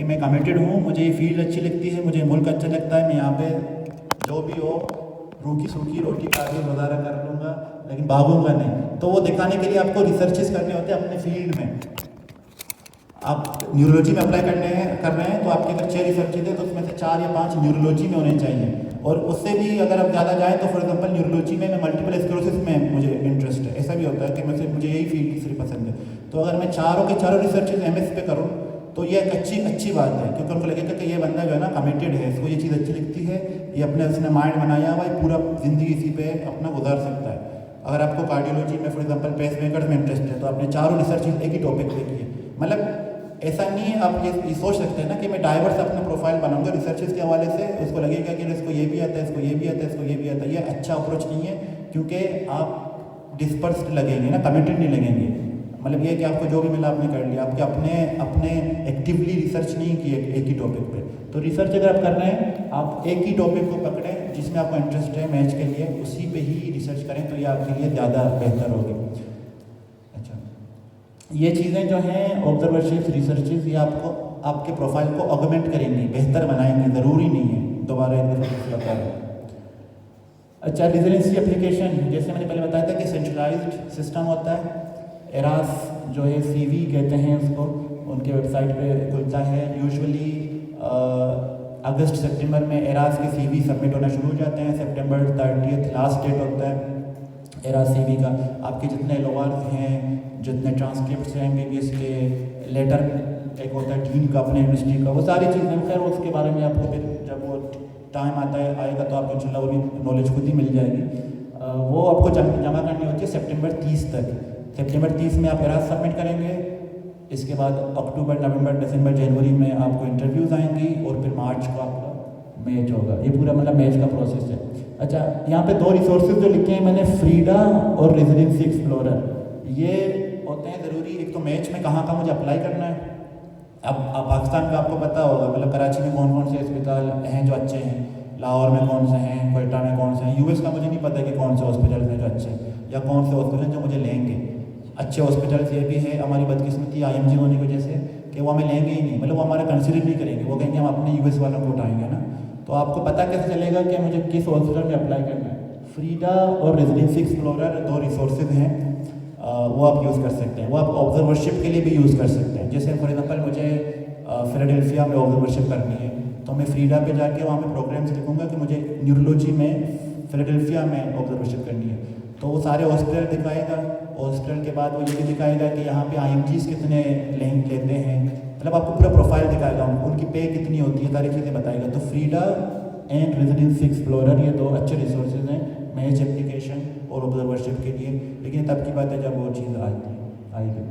मैं कमिटेड हूँ, मुझे ये फील्ड अच्छी लगती है, मुझे मुल्क अच्छा लगता है, मैं यहाँ पे जो भी हो रूखी सूखी रोटी खा के गुजारा कर लूँगा, लेकिन भागूंगा नहीं। तो वो दिखाने के लिए आपको रिसर्चेस करने होते हैं अपने फील्ड में। आप न्यूरोलॉजी में अप्लाई कर रहे हैं तो आपके अगर 6 रिसर्चेज है तो उसमें से 4 या 5 न्यूरोलॉजी में होने चाहिए, और उससे भी अगर आप ज़्यादा जाएँ तो फॉर एग्जांपल न्यूरोलॉजी में मल्टीपल स्क्लेरोसिस में मुझे इंटरेस्ट है। ऐसा भी होता है कि मुझे यही फील्ड तीसरी पसंद है, तो अगर मैं चारों के चारों रिसर्चेज MS पे करूँ तो ये एक अच्छी बात है, क्योंकि उनको लगेगा कि ये बंदा जो है ना कमिटेड है, इसको ये चीज़ अच्छी लगती है, ये अपने उसने माइंड बनाया हुआ है, पूरा ज़िंदगी इसी पे अपना गुजार सकता है। अगर आपको कार्डियोलॉजी में फॉर एग्जांपल पेसमेकर्स में इंटरेस्ट है तो आपने चारों रिसर्च एक ही टॉपिक पे किए। मतलब ऐसा नहीं है, आप ये सोच सकते हैं ना कि मैं डाइवर्स अपना प्रोफाइल बनाऊंगा रिसर्चेस के हवाले से, उसको लगेगा कि इसको ये भी आता है, इसको ये भी आता है, इसको ये भी आता है। ये अच्छा अप्रोच नहीं है, क्योंकि आप डिस्पर्स्ड लगेंगे ना, कमिटेड नहीं लगेंगे। मतलब ये कि आपको जो भी मिला आपने कर लिया, आपके अपने एक्टिवली रिसर्च नहीं की एक ही टॉपिक पे। तो रिसर्च अगर आप कर रहे हैं, आप एक ही टॉपिक को पकड़ें जिसमें आपको इंटरेस्ट है मैच के लिए, उसी पे ही रिसर्च करें, तो ये आपके लिए ज़्यादा बेहतर होगी। अच्छा, ये चीज़ें जो हैं ऑब्जर्वेशंस, रिसर्चेस, ये आपको आपके प्रोफाइल को ऑगमेंट करेंगी, बेहतर बनाएंगी, ज़रूरी नहीं है दोबारा एक दफ़ा बता रहा। अच्छा, रेजिडेंसी एप्लीकेशन, जैसे मैंने पहले बताया था कि सेंट्रलाइज्ड सिस्टम होता है। एरास जो है CV कहते हैं उसको, उनके वेबसाइट पे खुलता है। यूजुअली अगस्त सितंबर में एरास के CV सबमिट होना शुरू हो जाते हैं। सितंबर 30 लास्ट डेट होता है एरास CV का। आपके जितने LORs हैं, जितने ट्रांसक्रिप्ट्स हैं MBBS के, लेटर एक होता है डीन का अपने यूनिवर्सिटी का, वो सारी चीज़ें, खैर उसके बारे में आपको फिर जब वो टाइम आएगा तो आपको इंशाल्लाह वो भी नॉलेज खुद ही मिल जाएगी। वो आपको जमा करनी होती है सितंबर 30 तक। सितंबर 30 में आप एरास सबमिट करेंगे, इसके बाद अक्टूबर, नवंबर, दिसंबर, जनवरी में आपको इंटरव्यूज़ आएंगी, और फिर मार्च को आपका मैच होगा। ये पूरा मतलब मैच का प्रोसेस है। अच्छा, यहाँ पे 2 रिसोर्सेज जो लिखे हैं मैंने, फ्रीडा और रेजिडेंसी एक्सप्लोरर, ये होते हैं ज़रूरी। एक तो मैच में कहाँ मुझे अप्लाई करना है। अब पाकिस्तान का आपको पता होगा, मतलब कराची में कौन कौन से अस्पताल हैं जो अच्छे हैं, लाहौर में कौन से हैं, कोयटा में कौन से हैं। US का मुझे नहीं पता कि कौन से हॉस्पिटल हैं जो अच्छे हैं, या कौन से हॉस्पिटल जो मुझे लेंगे। अच्छे हॉस्पिटल्स ये भी है, हमारी बदकिस्मती IMG होने की वजह से, कि वो हमें लेंगे ही नहीं, मतलब वो हमारा कंसिडर नहीं करेंगे, वो कहेंगे हम अपने US वालों को उठाएंगे ना। तो आपको पता कैसे चलेगा कि मुझे किस हॉस्पिटल में अप्लाई करना है। फ्रीडा और रेजिडेंसी एक्सप्लोरर 2 रिसोर्सेज हैं, वो आप यूज़ कर सकते हैं। वो आप ऑब्जर्वरशिप के लिए भी यूज़ कर सकते हैं। जैसे फॉर एग्जांपल मुझे फिलाडेल्फिया में ऑब्जर्वरशिप करनी है, तो मैं फ्रीडा पे जाके वहाँ पे प्रोग्राम्स लिखूँगा कि मुझे न्यूरोलॉजी में फिलाडेल्फिया में ऑब्जर्वरशिप करनी है, तो वो सारे हॉस्पिटल दिखाएगा। हॉस्पिटल के बाद वो ये भी दिखाएगा कि यहाँ पे IMGs कितने लेते हैं, मतलब आपको पूरा प्रोफाइल दिखाएगा, उनकी पे कितनी होती है, सारी चीज़ें बताएगा। तो फ्रीडा एंड रेजिडेंसी एक्सप्लोरर ये 2 अच्छे रिसोर्सेज हैं मैच एप्लीकेशन और ऑब्जर्वरशिप के लिए। लेकिन तब की बात है जब वो चीज़ आएगी।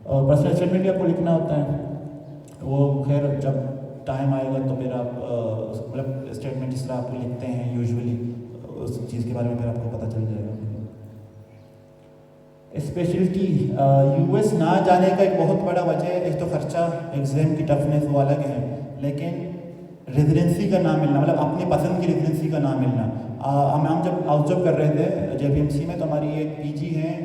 और पर्सनल स्टेटमेंट आपको लिखना होता है, वो खैर जब टाइम आएगा तो फिर आप मतलब स्टेटमेंट जिस तरह आप लिखते हैं यूजुअली, उस चीज़ के बारे में फिर आपको पता चल जाएगा। स्पेशलिटी, US ना जाने का एक बहुत बड़ा वजह है, एक तो खर्चा, एग्ज़ाम की टफनेस वो अलग है, लेकिन रेजिडेंसी का ना मिलना, मतलब अपनी पसंद की रेजिडेंसी का ना मिलना। हम जब आउटजॉब कर रहे थे JPMC में, तो हमारी एक PG हैं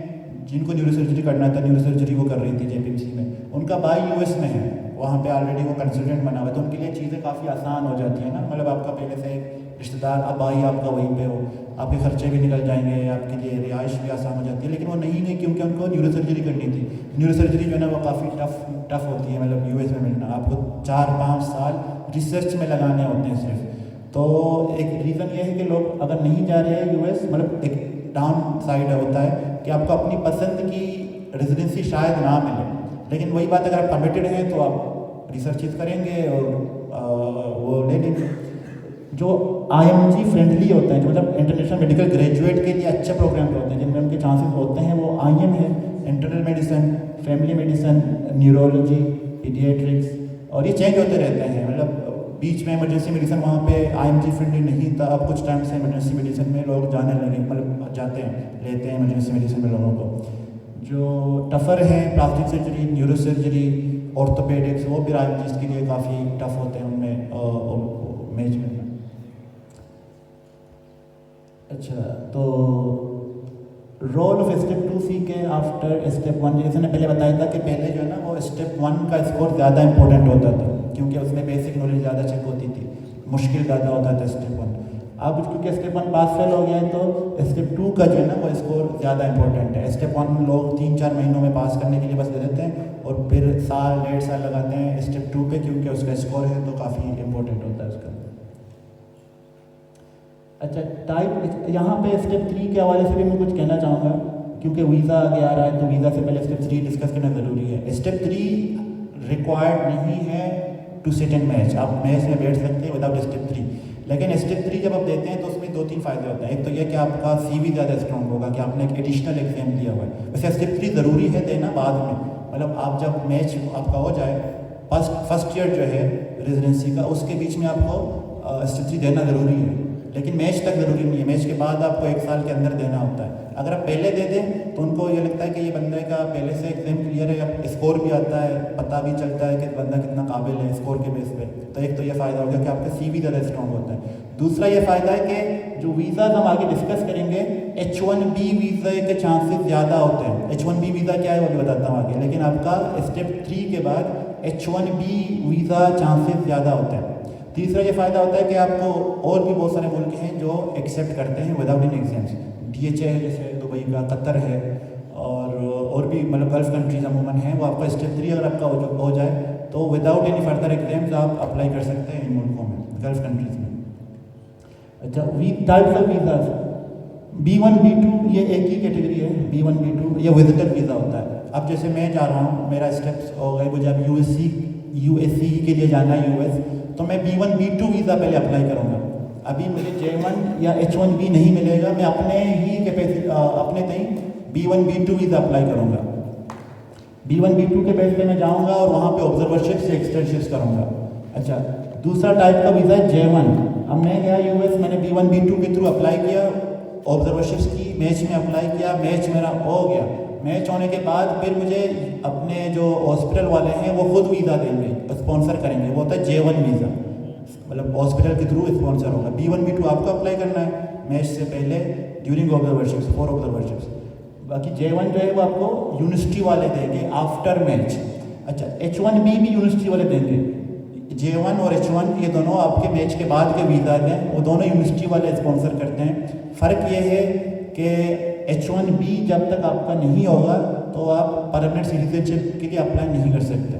जिनको न्यूरोसर्जरी करना था, न्यूरोसर्जरी वो कर रही थी JPMC में, उनका भाई US में है, वहाँ पे ऑलरेडी वो कंसल्टेंट बना हुआ है, तो उनके लिए चीज़ें काफ़ी आसान हो जाती हैं ना। मतलब आपका पहले से एक रिश्तेदार, अब भाई आपका वहीं पे हो, आपके खर्चे भी निकल जाएंगे, आपके लिए रिहाइश भी आसान हो जाती है। लेकिन वो नहीं है, क्योंकि उनको न्यूरोसर्जरी करनी थी। न्यूरोसर्जरी जो है ना वो काफ़ी टफ होती है, मतलब US में मिलना, आपको 4-5 साल रिसर्च में लगाने होते हैं सिर्फ। तो एक रीज़न ये है कि लोग अगर नहीं जा रहे हैं US, मतलब एक डाउन साइड होता है कि आपको अपनी पसंद की रेजिडेंसी शायद ना मिले। लेकिन वही बात, अगर आप कमिटेड हैं तो आप रिसर्चेस करेंगे और वो ले लेंगे। जो IMG फ्रेंडली होते हैं, जो मतलब इंटरनेशनल मेडिकल ग्रेजुएट के लिए अच्छे प्रोग्राम होते हैं, जिनमें उनके चांसेस होते हैं, वो IM है, internal medicine, family medicine, neurology, paediatrics, और ये चेंज होते रहते हैं। मतलब बीच में इमरजेंसी मेडिसिन वहाँ पे IMG फ्रेंडली नहीं था, अब कुछ टाइम से इमरजेंसी मेडिसिन में लोग जाने लगे, मतलब जाते हैं, लेते हैं इमरजेंसी मेडिसिन में लोगों को। जो टफ़र हैं, plastic surgery, neuro surgery, orthopaedics, वो भी IMGs के लिए काफ़ी टफ होते हैं उनमें मैनेजमेंट में। अच्छा, तो रोल ऑफ स्टेप 2C के आफ्टर स्टेप 1, जैसे मैंने पहले बताया था कि पहले जो है ना वो स्टेप 1 का स्कोर ज़्यादा इंपॉर्टेंट होता था, क्योंकि उसमें बेसिक नॉलेज ज़्यादा चेक होती थी, मुश्किल ज़्यादा होता था स्टेप 1। अब क्योंकि स्टेप 1 पास फेल हो गया है तो स्टेप 2 का जो है ना वो स्कोर ज़्यादा इंपॉर्टेंट है। स्टेप 1 लोग 3-4 महीनों में पास करने के लिए बस दे देते हैं और फिर साल 1.5 साल लगाते हैं स्टेप 2 पे, क्योंकि उसका स्कोर है तो काफ़ी इंपॉर्टेंट होता है उसका। अच्छा, टाइप यहाँ पे स्टेप 3 के हवाले से भी मैं कुछ कहना चाहूँगा, क्योंकि वीज़ा आगे आ रहा है तो वीज़ा से पहले स्टेप 3 डिस्कस करना ज़रूरी है। स्टेप 3 रिक्वायर्ड नहीं है टू सिट इन मैच, आप मैच में बैठ सकते हैं विदाउट स्टेप 3। लेकिन स्टेप 3 जब आप देते हैं तो उसमें 2-3 फ़ायदे होते हैं। एक तो यह कि आपका CV ज़्यादा स्ट्रॉन्ग होगा कि आपने एक एडिशनल एग्जाम दिया हुआ है। वैसे स्टेप 3 ज़रूरी है देना बाद में, मतलब आप जब मैच आपका हो जाए फर्स्ट ईयर जो है रेजिडेंसी का, उसके बीच में आपको स्टेप 3 देना ज़रूरी है, लेकिन मैच तक ज़रूरी नहीं है। मैच के बाद आपको 1 साल के अंदर देना होता है। अगर आप पहले दे दें तो उनको ये लगता है कि ये बंदे का पहले से एग्जाम क्लियर है, या स्कोर भी आता है, पता भी चलता है कि बंदा कितना काबिल है स्कोर के बेस पे। तो एक तो ये फ़ायदा हो गया कि आपका CV ज़्यादा स्ट्रॉन्ग होता है। दूसरा ये फ़ायदा है कि जो वीज़ा हम आगे डिस्कस करेंगे, H1B वीज़ा के चांसेस ज़्यादा होते हैं। H1B वीज़ा क्या है वो भी बताता हूँ आगे, लेकिन आपका स्टेप 3 के बाद H1B वीज़ा चांसेस ज़्यादा होते हैं। तीसरा ये फ़ायदा होता है कि आपको और भी बहुत सारे मुल्क हैं जो एक्सेप्ट करते हैं विदाउट इन एग्जाम्स। DHA है जैसे दुबई का, कतर है, और भी मतलब गल्फ़ कंट्रीज अमूमन हैं, वो आपका स्टेप 3 अगर आपका हो जाए तो विदाउट एनी फर्दर एग्जाम्स आप अप्लाई कर सकते हैं इन मुल्कों में, गल्फ़ कंट्रीज़ में। अच्छा, types of visas, B1 B2 ये एक ही कैटेगरी है। B1 B2 ये विजिटर वीज़ा होता है। अब जैसे मैं जा रहा हूँ, मेरा स्टेप्स हो गए, मुझे अब USC के लिए जाना है US, तो मैं B1 B2 वीज़ा पहले अप्लाई करूँगा। अभी मुझे J1 या H1B नहीं मिलेगा, मैं अपने ही अपने तई B1 B2 वीज़ा अप्लाई करूँगा। B1 B2 के बेस पे मैं जाऊँगा और वहाँ पे ऑब्जर्वरशिप से एक्सटर्नशिप्स करूँगा। अच्छा, दूसरा टाइप का वीज़ा है J1। अब मैं गया US, मैंने B1 B2 के थ्रू अप्लाई किया, ऑब्जर्वरशिप्स की, मैच में अप्लाई किया, मैच मेरा हो गया। मैच होने के बाद फिर मुझे अपने जो हॉस्पिटल वाले हैं वो खुद वीज़ा देंगे, स्पॉन्सर करेंगे, वो होता है J1 वीज़ा, मतलब हॉस्पिटल के थ्रू स्पॉन्सर होगा। B1 B2 आपको अप्लाई करना है मैच से पहले, ड्यूरिंग ऑब्जर्वरशिप्स, फॉर ऑब्जर्वरशिप्स। बाकी J1 जो है वो आपको यूनिवर्सिटी वाले देंगे आफ्टर मैच। अच्छा, H1B भी यूनिवर्सिटी वाले देंगे। J1 और H1 ये दोनों आपके मैच के बाद के वीज़ा हैं, वो दोनों यूनिवर्सिटी वाले स्पॉन्सर करते हैं। फ़र्क ये है कि H1B जब तक आपका नहीं होगा तो आप परमानेंट सिटीजनशिप के लिए अप्लाई नहीं कर सकते।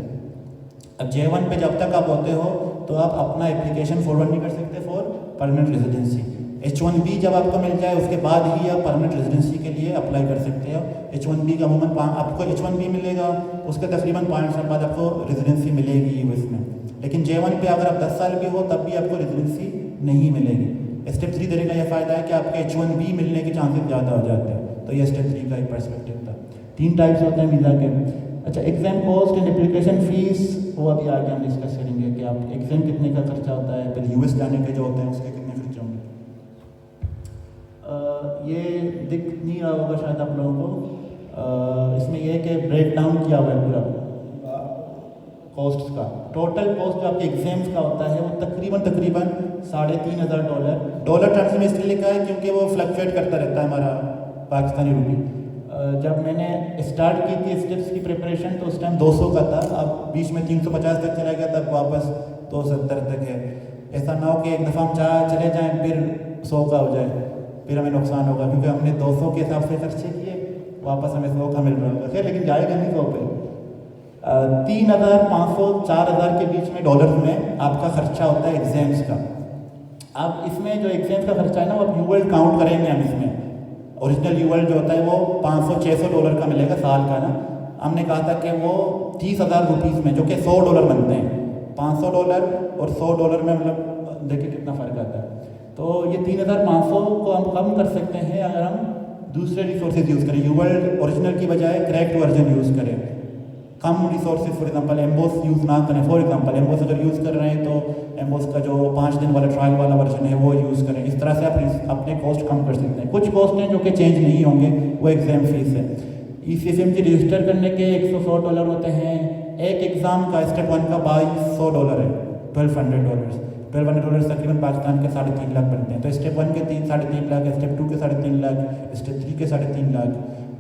अब J1 पे जब तक आप होते हो तो आप अपना एप्लीकेशन फॉरवर्ड नहीं कर सकते फॉर परमानेंट रेजिडेंसी। H1B जब आपको मिल जाए उसके बाद ही आप परमानेंट रेजिडेंसी के लिए अप्लाई कर सकते हो। H1B का अमूमन आपको H1B मिलेगा, उसके तकरीबन 5 साल बाद आपको रेजिडेंसी मिलेगी US में। लेकिन J1 पे अगर आप 10 साल भी हो तब भी आपको रेजिडेंसी नहीं मिलेगी। स्टेप 3 देने का यह फ़ायदा है कि आपके H1B मिलने के चांसेस ज़्यादा हो जाते हैं। तो ये स्टेप 3 का एक पर्सपेक्टिव था। 3 टाइप्स होते हैं वीज़ा के। अच्छा, exam cost and application fees, वो अभी आगे हम डिस्कस करेंगे कि आप एग्ज़ाम कितने का खर्चा होता है, फिर US जाने के जो होते हैं उसके कितने खर्चे होंगे। ये दिख नहीं रहा होगा शायद आप लोगों को। इसमें यह है कि ब्रेक डाउन किया हुआ है पूरा कॉस्ट का। टोटल कॉस्ट जो आपके एग्जाम्स का होता है वो तकरीबन $3,500। डॉलर टर्म्स में इसलिए लिखा है क्योंकि वो फ्लक्चुएट करता रहता है हमारा पाकिस्तानी रूपी। जब मैंने स्टार्ट की थी स्टेप्स की प्रिपरेशन तो उस टाइम 200 का था, अब बीच में 350 तक चला गया, तब वापस 270 तक है। ऐसा ना हो कि एक दफ़ा हम चले जाएँ फिर 100 का हो जाए, फिर हमें नुकसान होगा, क्योंकि हमने 200 के हिसाब से खर्चे किए, वापस हमें 100 का मिल रहा होगा। खैर, लेकिन जाएगा नहीं 100 पे। 3,500-4,000 के बीच में डॉलर में आपका खर्चा होता है एग्जाम्स का। अब इसमें जो एग्जाम्स का खर्चा है ना, वो अब यूएल काउंट करेंगे हम इसमें। ओरिजिनल यूएल जो होता है वो $500-600 का मिलेगा साल का ना। हमने कहा था कि वो 30,000 रुपीज़ में, जो कि $100 बनते हैं, $500 और $100 में मतलब देखिए कितना फ़र्क आता है। तो ये 3,500 को हम कम कर सकते हैं अगर हम दूसरे रिसोर्सेज यूज़ करें, यूएल ओरिजिनल की बजाय क्रैक्ड वर्जन यूज़ करें। कम resources, for example emboss use ना करें। फॉर एग्जांपल एम्बोस अगर यूज़ कर रहे हैं तो एम्बोस का जो 5 दिन वाला ट्रायल वाला वर्जन है वो यूज़ करें। इस तरह से आप अपने कॉस्ट कम कर सकते हैं। कुछ कॉस्ट हैं जो कि चेंज नहीं होंगे, वो एग्ज़ाम फीस है। ECCMG रजिस्टर करने के $100 होते हैं। एक एग्ज़ाम का स्टेप 1 का $2,100 है, $1,200। $1,200 तकरीबन पाकिस्तान के 3.5 लाख बनते हैं। तो स्टेप 1 के 3.5 लाख, स्टेप 2 के 3.5 लाख, स्टेप 3 के 3.5 लाख,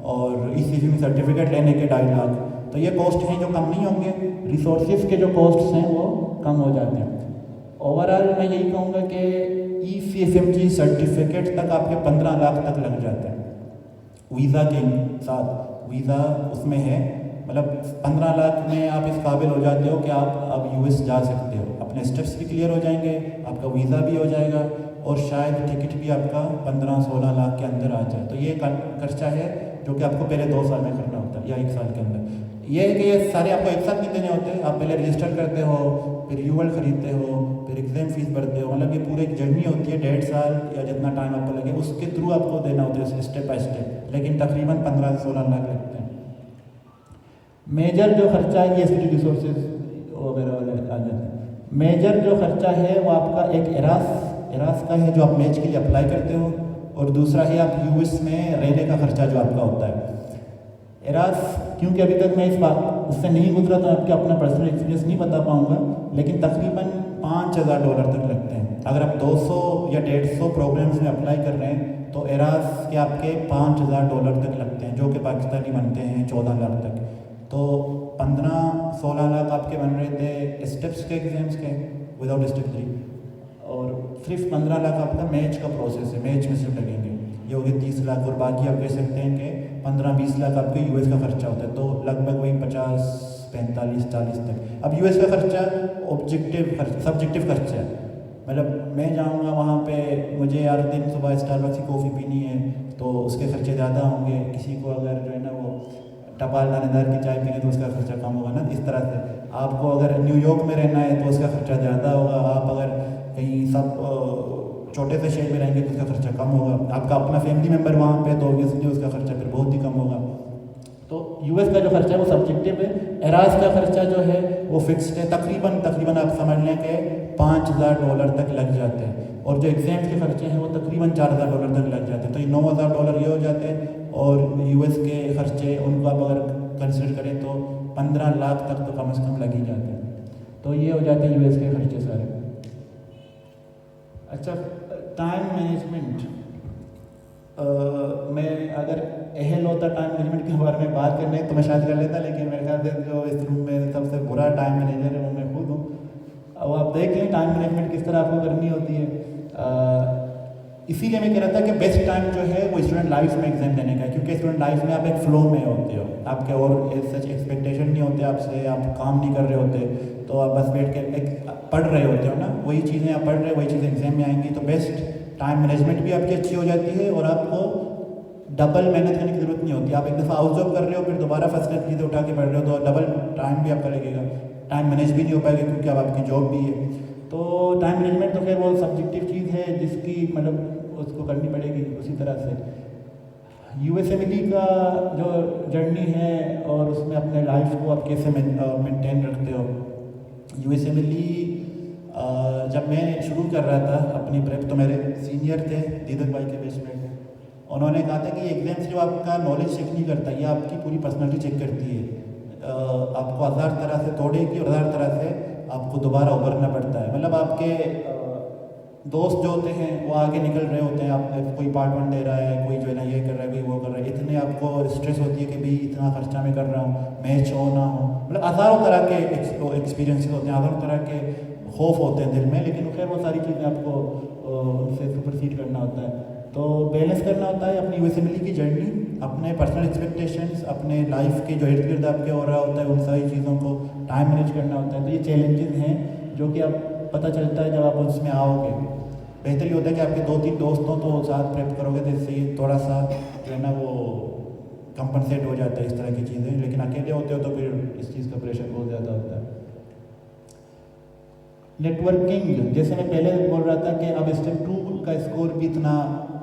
और ECCMG सर्टिफिकेट लेने के 2.5 लाख। तो ये कॉस्ट हैं जो कम नहीं होंगे, रिसोर्सेज के जो कॉस्ट्स हैं वो कम हो जाते हैं। ओवरऑल मैं यही कहूँगा कि ECFMG सर्टिफिकेट तक आपके 15 लाख तक लग जाते हैं वीज़ा के साथ। वीज़ा उसमें है, मतलब 15 लाख में आप इस काबिल हो जाते हो कि आप अब US जा सकते हो, अपने स्टेप्स भी क्लियर हो जाएंगे, आपका वीज़ा भी हो जाएगा और शायद टिकट भी आपका 15-16 लाख के अंदर आ जाए। तो ये खर्चा है जो कि आपको पहले 2 साल में करना होता है या 1 साल के अंदर। ये है कि ये सारे आपको एक साथ नहीं देने होते, आप पहले रजिस्टर करते हो, फिर यूएल खरीदते हो, फिर एग्जाम फीस भरते हो, मतलब ये पूरी एक जर्नी होती है 1.5 साल या जितना टाइम आपको लगे उसके थ्रू आपको देना होता है स्टेप बाय स्टेप, लेकिन तकरीबन 15 से 16 लाख लगते हैं। मेजर जो खर्चा है ये इसकी रिसोर्सेज वगैरह आ जाते हैं। मेजर जो खर्चा है वो आपका एक एरास का है जो आप मैच के लिए अप्लाई करते हो, और दूसरा है आप US में रहने का खर्चा जो आपका होता है। एरास क्योंकि अभी तक मैं इस बात उससे नहीं गुजरा तो आपके अपना पर्सनल एक्सपीरियंस नहीं बता पाऊँगा, लेकिन तकरीबन $5,000 तक लगते हैं। अगर आप 200 या 150 प्रोग्राम्स में अप्लाई कर रहे हैं तो एरास के आपके $5,000 तक लगते हैं, जो कि पाकिस्तानी बनते हैं 14 लाख तक। तो 15-16 लाख आपके बन रहे थे स्टेप्स के एग्जाम्स के विदाउट स्टेप 3, और सिर्फ 15 लाख आपका मैच का प्रोसेस है, मैच में सिर्फ लगेंगे, ये हो गए 30 लाख, और बाकी आप कह सकते हैं कि 15-20 लाख आपके US का खर्चा होता है, तो लगभग वही 50-45-40 तक। अब US का खर्चा सब्जेक्टिव खर्चा है, मतलब मैं जाऊँगा वहाँ पे, मुझे हर दिन सुबह स्टारबक्स की कॉफ़ी पीनी है तो उसके खर्चे ज़्यादा होंगे, किसी को अगर जो है ना वो टपाल थानेदार की चाय पीने तो उसका खर्चा कम होगा ना। इस तरह से आपको अगर न्यूयॉर्क में रहना है तो उसका खर्चा ज़्यादा होगा, आप अगर कहीं सब छोटे से शहर में रहेंगे तो उसका खर्चा कम होगा, आपका अपना फैमिली मेम्बर वहाँ पे तो ऑब्वियसली उसका खर्चा फिर बहुत ही कम होगा। तो US का जो खर्चा है वो सब्जेक्टिव है। एरास का खर्चा जो है वो फिक्स्ड है, तकरीबन आप समझ लें कि $5,000 तक लग जाते हैं, और जो एग्जाम्स के खर्चे हैं वो तकरीबन $4,000 तक लग जाते हैं, तो ये $9,000 ये हो जाते हैं, और US के खर्चे उनको आप अगर कंसिडर करें तो 15 लाख तक तो कम से कम लग ही जाते हैं। तो ये हो जाते हैं US के खर्चे सारे। अच्छा, टाइम मैनेजमेंट, मैं अगर अहल होता टाइम मैनेजमेंट के बारे में बात करने तो मैं शायद कर लेता, लेकिन मेरे ख्याल से जो इस रूम में सबसे बुरा टाइम मैनेजर है वो मैं खुद हूँ। अब आप देख लें टाइम मैनेजमेंट किस तरह आपको करनी होती है। इसीलिए मैं कह रहा था कि बेस्ट टाइम जो है वो स्टूडेंट लाइफ में एग्जाम देने का है, क्योंकि स्टूडेंट लाइफ में आप एक फ्लो में होते हो, आपके और सच एक्सपेक्टेशन नहीं होते आपसे, आप काम नहीं कर रहे होते, तो आप बस बैठ के एक पढ़ रहे होते हो ना, वही चीज़ें आप पढ़ रहे हो वही चीज़ें एग्जाम में आएंगी, तो बेस्ट टाइम मैनेजमेंट भी आपकी अच्छी हो जाती है, और आपको डबल मेहनत करने की जरूरत नहीं होती। आप एक दफ़ा आउट जॉब कर रहे हो फिर दोबारा फर्स्ट ईयर चीज़ें उठा के पढ़ रहे हो तो डबल टाइम भी आपका लगेगा, टाइम मैनेज भी नहीं हो पाएगा क्योंकि अब आपकी जॉब भी है। तो टाइम मैनेजमेंट तो खैर वो सब्जेक्टिव चीज़ है जिसकी मतलब उसको करनी पड़ेगी। उसी तरह से USMLE का जो जर्नी है और उसमें अपने लाइफ को आप कैसे मेंटेन रखते हो। USMLE जब मैं शुरू कर रहा था अपनी प्रेप तो मेरे सीनियर थे दीदक भाई के बेसमेंट में, उन्होंने कहा था कि ये एग्जाम सिर्फ आपका नॉलेज चेक नहीं करता, ये आपकी पूरी पर्सनालिटी चेक करती है, आपको 1000 तरह से तोड़ेगी और 1000 तरह से आपको दोबारा उभरना पड़ता है। मतलब आपके दोस्त जो होते हैं वो आगे निकल रहे होते हैं, आप कोई पार्ट 1 दे रहा है, कोई जो है ना ये कर रहा है, कोई वो कर रहा है, इतने आपको स्ट्रेस होती है कि भाई इतना खर्चा मैं कर रहा हूँ, मैच हो ना हो, मतलब हज़ारों तरह के एक्सपीरियंसेस होते हैं, हज़ारों तरह के खौफ होते हैं दिल में, लेकिन खैर वो सारी चीज़ें आपको उनसे सुपरसीड करना होता है। तो बैलेंस करना होता है अपनी USMLE की जर्नी, अपने पर्सनल एक्सपेक्टेशंस, अपने लाइफ के जो इर्द गिर्द आपके हो रहा होता है उन सारी चीज़ों को टाइम मैनेज करना होता है। तो ये चैलेंजेस हैं जो कि आप पता चलता है जब आप उसमें आओगे। बेहतर ये होता है कि आपके 2-3 दोस्त हों तो साथ प्रेप करोगे तो इससे थोड़ा सा जो है ना वो कंपनसेट हो जाता है इस तरह की चीज़ें, लेकिन अकेले होते हो तो फिर इस चीज़ का प्रेशर बहुत ज़्यादा होता है। नेटवर्किंग, जैसे मैं पहले बोल रहा था कि अब स्टेप 2 का स्कोर भी इतना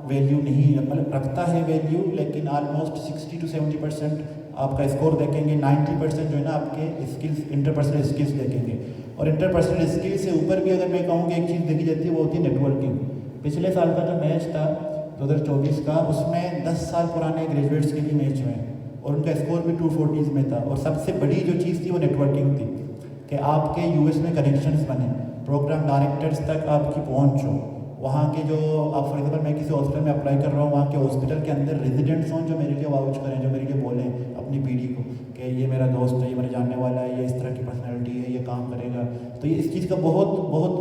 वैल्यू नहीं है, मतलब रखता है वैल्यू, लेकिन ऑलमोस्ट 60 to 70% आपका स्कोर देखेंगे, 90% जो है ना आपके स्किल्स, इंटरपर्सनल स्किल्स देखेंगे। और इंटरपर्सनल स्किल्स से ऊपर भी अगर मैं कहूँ कि एक चीज़ देखी जाती है वो होती है नेटवर्किंग। पिछले साल का जो मैच था 2024 का, उसमें 10 साल पुराने ग्रेजुएट्स के भी मैच हुए और उनका स्कोर भी 240s में था, और सबसे बड़ी जो चीज़ थी वो नेटवर्किंग थी कि आपके US में कनेक्शंस बने, प्रोग्राम डायरेक्टर्स तक आपकी पहुँच हो, वहाँ के जो आप फॉर एग्जाम्पल मैं किसी हॉस्पिटल में अप्लाई कर रहा हूँ, वहाँ के हॉस्पिटल के अंदर रेजिडेंट्स हों जो मेरे लिए वाउच करें, जो मेरे लिए बोलें, अपनी पीढ़ी को कि ये मेरा दोस्त है, ये मेरा जानने वाला है, ये इस तरह की पर्सनैलिटी है, ये काम करेगा। तो ये इस चीज़ का बहुत बहुत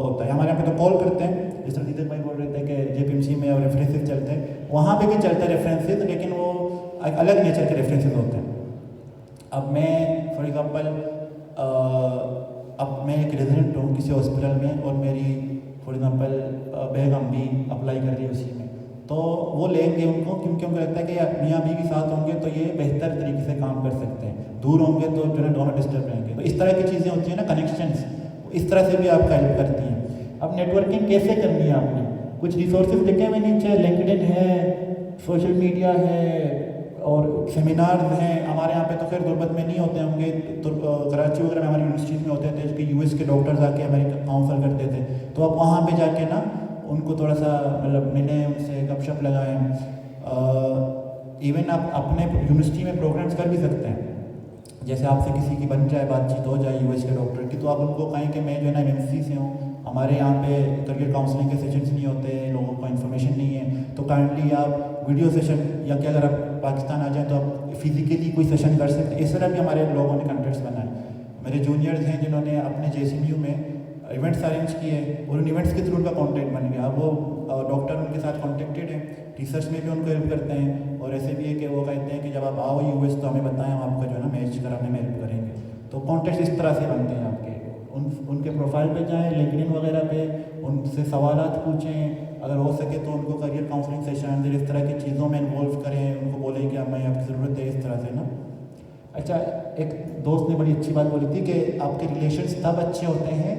होता है। हमारे यहाँ पे तो कॉल करते हैं, जिस तरह दीपक भाई बोल रहे थे कि जेपीएमसी में रेफरेंसेस चलते हैं, वहाँ पे भी चलते हैं रेफरेंसेस, लेकिन वो एक अलग नेचर के रेफरेंसेस होते हैं। अब मैं फॉर एग्जांपल अब मैं एक रेजिडेंट हूँ किसी हॉस्पिटल में और मेरी फॉर एग्जांपल बेगम भी अप्लाई कर रही है उसी में, तो वो लेंगे उनको क्योंकि उनको लगता है कि मियाँ बीवी साथ होंगे तो ये बेहतर तरीके से काम कर सकते हैं, दूर होंगे तो जो है दोनों डिस्टर्ब रहेंगे। तो इस तरह की चीज़ें होती हैं ना, कनेक्शंस, इस तरह से भी आपका हेल्प करती हैं। अब नेटवर्किंग कैसे करनी है आपने, कुछ रिसोर्सेज लिखे हुए नीचे, लिंक्डइन है, सोशल मीडिया है और सेमिनार्स हैं। हमारे यहाँ पे तो खैर दुर्बत में नहीं होते होंगे, तो कराची वगैरह में हमारी यूनिवर्सिटीज़ में होते थे कि यूएस के डॉक्टर्स आके हमारे काउंसल करते थे, तो आप वहाँ पे जाके ना उनको थोड़ा सा मतलब मिलें, उनसे गपशप लगाएं। इवन आप अपने यूनिवर्सिटी में प्रोग्राम्स कर भी सकते हैं, जैसे आपसे किसी की बन जाए, बातचीत हो जाए यूएस के डॉक्टर की, तो आप उनको कहें कि मैं जो है ना एमएमसी से हूँ, हमारे यहाँ पे करियर काउंसलिंग के सेशंस नहीं होते, लोगों को इन्फॉर्मेशन नहीं है, तो काइंडली आप वीडियो सेशन या कि अगर आप पाकिस्तान आ जाएँ तो आप फिजिकली कोई सेशन कर सकते हैं। इस तरह भी हमारे लोगों ने कंटेंट्स बनाए। मेरे जूनियर्स हैं जिन्होंने अपने जेसीयू में इवेंट्स अरेंज किए और उन इवेंट्स के थ्रू उनका कॉन्टैक्ट बन गया। वो डॉक्टर उनके साथ कॉन्टेक्टेड है, रिसर्च में भी उनको हेल्प करते हैं, और ऐसे भी है कि वो कहते हैं कि जब आप आओ यूएस तो हमें बताएं, हम आपका जो है ना मैच कराने में हेल्प करेंगे। तो कॉन्टेक्ट इस तरह से बनते हैं आपके। उनके प्रोफाइल पे जाएं, लिंक्डइन वगैरह पे उनसे सवालात पूछें, अगर हो सके तो उनको करियर काउंसलिंग सेशन इस तरह की चीज़ों में इन्वॉल्व करें, उनको बोलें कि हमें आपकी ज़रूरत है, इस तरह से ना। अच्छा, एक दोस्त ने बड़ी अच्छी बात बोली थी कि आपके रिलेशंस तब अच्छे होते हैं,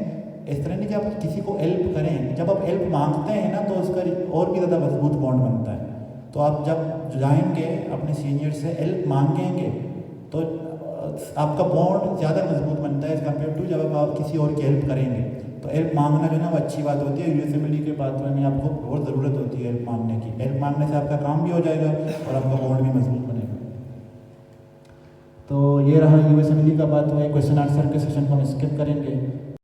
इस तरह नहीं कि आप किसी को हेल्प करें, जब आप हेल्प मांगते हैं ना तो उसका और भी ज़्यादा मजबूत बॉन्ड बनता है। तो आप जब जाएंगे अपने सीनियर से हेल्प मांगेंगे तो आपका बॉन्ड ज़्यादा मजबूत बनता है एज़ कम्पेयर टू जब आप किसी और की हेल्प करेंगे। तो हेल्प मांगना जो है ना वो अच्छी बात होती है। यूएसएमएलई के बात में आपको बहुत ज़रूरत होती है हेल्प मांगने की। हेल्प मांगने से आपका काम भी हो जाएगा और आपका बॉन्ड भी मजबूत बनेगा। तो ये रहा यूएसएमएलई का बात हुआ। क्वेश्चन आंसर के सेशन को हम स्किप करेंगे।